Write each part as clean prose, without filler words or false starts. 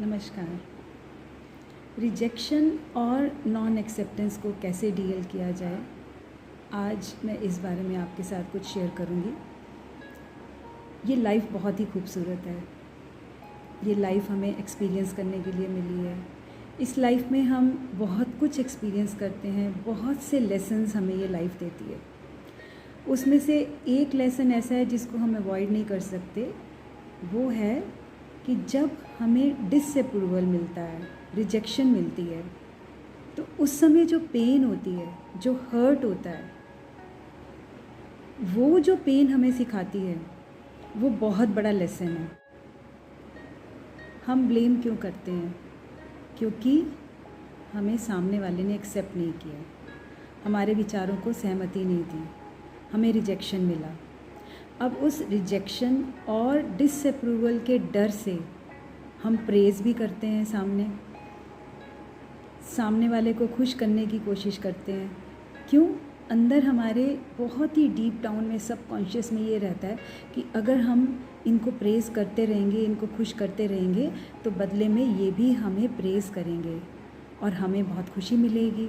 नमस्कार। रिजेक्शन और non acceptance को कैसे डील किया जाए, आज मैं इस बारे में आपके साथ कुछ शेयर करूँगी। ये लाइफ बहुत ही खूबसूरत है। ये लाइफ हमें एक्सपीरियंस करने के लिए मिली है। इस लाइफ में हम बहुत कुछ एक्सपीरियंस करते हैं, बहुत से लेसन्स हमें ये लाइफ देती है। उसमें से एक लेसन ऐसा है जिसको हम अवॉइड नहीं कर सकते, वो है कि जब हमें डिसअप्रूवल मिलता है, रिजेक्शन मिलती है, तो उस समय जो पेन होती है, जो हर्ट होता है, वो जो पेन हमें सिखाती है वो बहुत बड़ा लेसन है। हम ब्लेम क्यों करते हैं? क्योंकि हमें सामने वाले ने एक्सेप्ट नहीं किया, हमारे विचारों को सहमति नहीं दी, हमें रिजेक्शन मिला। अब उस रिजेक्शन और डिसअप्रूवल के डर से हम प्रेज़ भी करते हैं, सामने वाले को खुश करने की कोशिश करते हैं। क्यों? अंदर हमारे बहुत ही डीप डाउन में, सबकॉन्शियस में ये रहता है कि अगर हम इनको प्रेज़ करते रहेंगे, इनको खुश करते रहेंगे, तो बदले में ये भी हमें प्रेज़ करेंगे और हमें बहुत खुशी मिलेगी।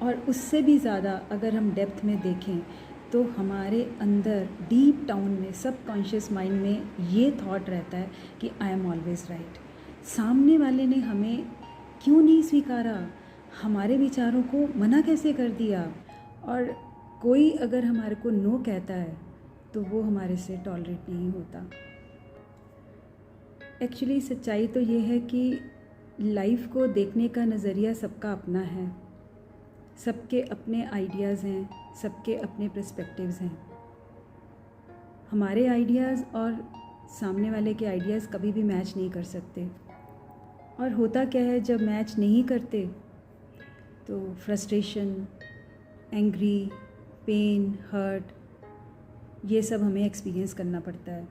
और उससे भी ज़्यादा अगर हम डेप्थ में देखें तो हमारे अंदर डीप डाउन में, सबकॉन्शियस माइंड में ये थॉट रहता है कि आई एम ऑलवेज़ राइट। सामने वाले ने हमें क्यों नहीं स्वीकारा, हमारे विचारों को मना कैसे कर दिया। और कोई अगर हमारे को नो कहता है तो वो हमारे से टॉलरेट नहीं होता। एक्चुअली सच्चाई तो ये है कि लाइफ को देखने का नज़रिया सबका अपना है, सबके अपने आइडियाज़ हैं, सबके अपने पर्सपेक्टिव्स हैं। हमारे आइडियाज़ और सामने वाले के आइडियाज़ कभी भी मैच नहीं कर सकते। और होता क्या है, जब मैच नहीं करते तो फ्रस्ट्रेशन, एंग्री, पेन, हर्ट, ये सब हमें एक्सपीरियंस करना पड़ता है।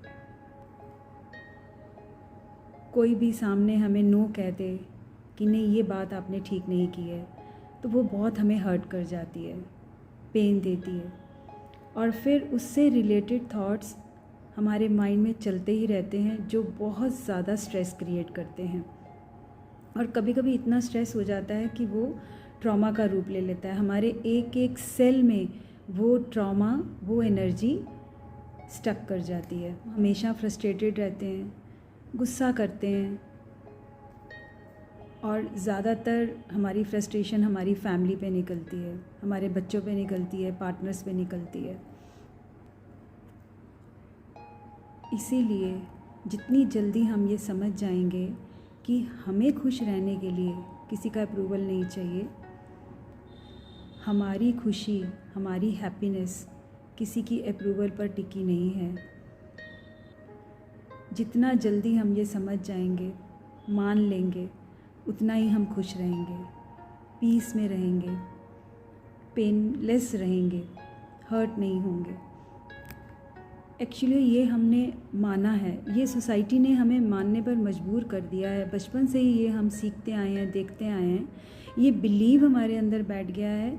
कोई भी सामने हमें नो कह दे कि नहीं, ये बात आपने ठीक नहीं की है, तो वो बहुत हमें हर्ट कर जाती है, पेन देती है। और फिर उससे रिलेटेड थॉट्स हमारे माइंड में चलते ही रहते हैं, जो बहुत ज़्यादा स्ट्रेस क्रिएट करते हैं। और कभी कभी इतना स्ट्रेस हो जाता है कि वो ट्रॉमा का रूप ले लेता है। हमारे एक एक सेल में वो ट्रॉमा, वो एनर्जी स्टक कर जाती है। हमेशा फ्रस्ट्रेटेड रहते हैं, गुस्सा करते हैं, और ज़्यादातर हमारी फ्रस्ट्रेशन हमारी फैमिली पे निकलती है, हमारे बच्चों पे निकलती है, पार्टनर्स पे निकलती है। इसीलिए जितनी जल्दी हम ये समझ जाएंगे कि हमें खुश रहने के लिए किसी का अप्रूवल नहीं चाहिए, हमारी खुशी, हमारी हैप्पीनेस किसी की अप्रूवल पर टिकी नहीं है, जितना जल्दी हम ये समझ जाएंगे, मान लेंगे, उतना ही हम खुश रहेंगे, पीस में रहेंगे, पेनलेस रहेंगे, हर्ट नहीं होंगे। एक्चुअली ये हमने माना है, ये सोसाइटी ने हमें मानने पर मजबूर कर दिया है। बचपन से ही ये हम सीखते आए हैं, देखते आए हैं। ये बिलीव हमारे अंदर बैठ गया है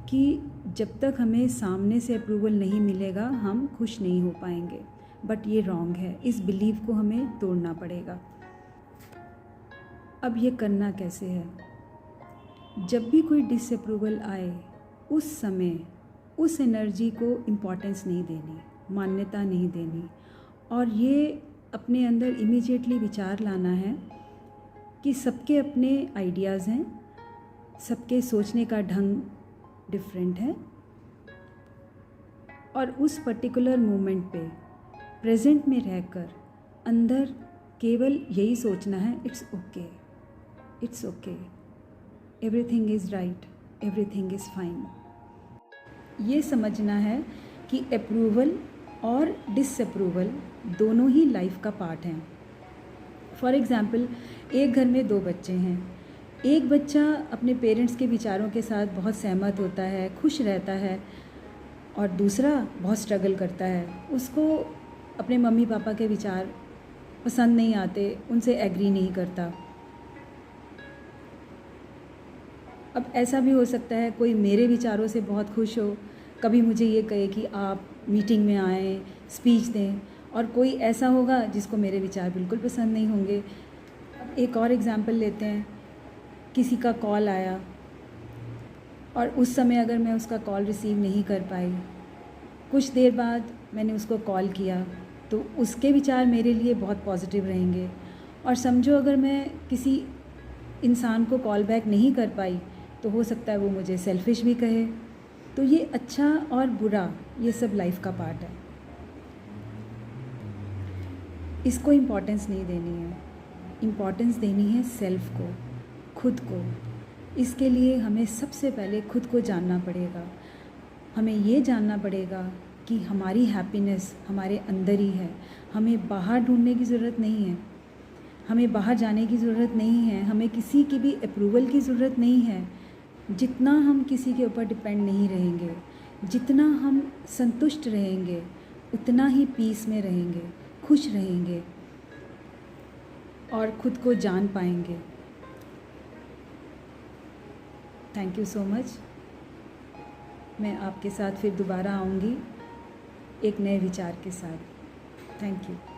कि जब तक हमें सामने से अप्रूवल नहीं मिलेगा हम खुश नहीं हो पाएंगे। बट ये रॉन्ग है, इस बिलीव को हमें तोड़ना पड़ेगा। अब ये करना कैसे है? जब भी कोई डिसअप्रूवल आए, उस समय उस एनर्जी को इम्पोर्टेंस नहीं देनी, मान्यता नहीं देनी, और ये अपने अंदर इमीडिएटली विचार लाना है कि सबके अपने आइडियाज़ हैं, सबके सोचने का ढंग डिफरेंट है, और उस पर्टिकुलर मोमेंट पे प्रेजेंट में रहकर अंदर केवल यही सोचना है, it's okay, it's okay, everything is right, everything is fine. ये समझना है कि अप्रूवल और डिसअप्रूवल दोनों ही लाइफ का पार्ट हैं। फॉर एग्ज़ाम्पल, एक घर में 2 बच्चे हैं। एक बच्चा अपने पेरेंट्स के विचारों के साथ बहुत सहमत होता है, खुश रहता है, और दूसरा बहुत स्ट्रगल करता है। उसको अपने मम्मी पापा के विचार पसंद नहीं आते, उनसे एग्री नहीं करता। अब ऐसा भी हो सकता है कोई मेरे विचारों से बहुत खुश हो, कभी मुझे ये कहे कि आप मीटिंग में आएँ, स्पीच दें, और कोई ऐसा होगा जिसको मेरे विचार बिल्कुल पसंद नहीं होंगे। एक और एग्ज़ाम्पल लेते हैं, किसी का कॉल आया और उस समय अगर मैं उसका कॉल रिसीव नहीं कर पाई, कुछ देर बाद मैंने उसको कॉल किया, तो उसके विचार मेरे लिए बहुत पॉजिटिव रहेंगे। और समझो अगर मैं किसी इंसान को कॉल बैक नहीं कर पाई, तो हो सकता है वो मुझे सेल्फ़िश भी कहे। तो ये अच्छा और बुरा, ये सब लाइफ का पार्ट है, इसको इम्पोर्टेंस नहीं देनी है। इम्पोर्टेंस देनी है सेल्फ़ को, खुद को। इसके लिए हमें सबसे पहले खुद को जानना पड़ेगा। हमें ये जानना पड़ेगा कि हमारी हैप्पीनेस हमारे अंदर ही है। हमें बाहर ढूंढने की ज़रूरत नहीं है, हमें बाहर जाने की ज़रूरत नहीं है, हमें किसी की भी अप्रूवल की ज़रूरत नहीं है। जितना हम किसी के ऊपर डिपेंड नहीं रहेंगे, जितना हम संतुष्ट रहेंगे, उतना ही पीस में रहेंगे, खुश रहेंगे और खुद को जान पाएंगे। Thank you so much. मैं आपके साथ फिर दोबारा आऊँगी एक नए विचार के साथ। Thank you.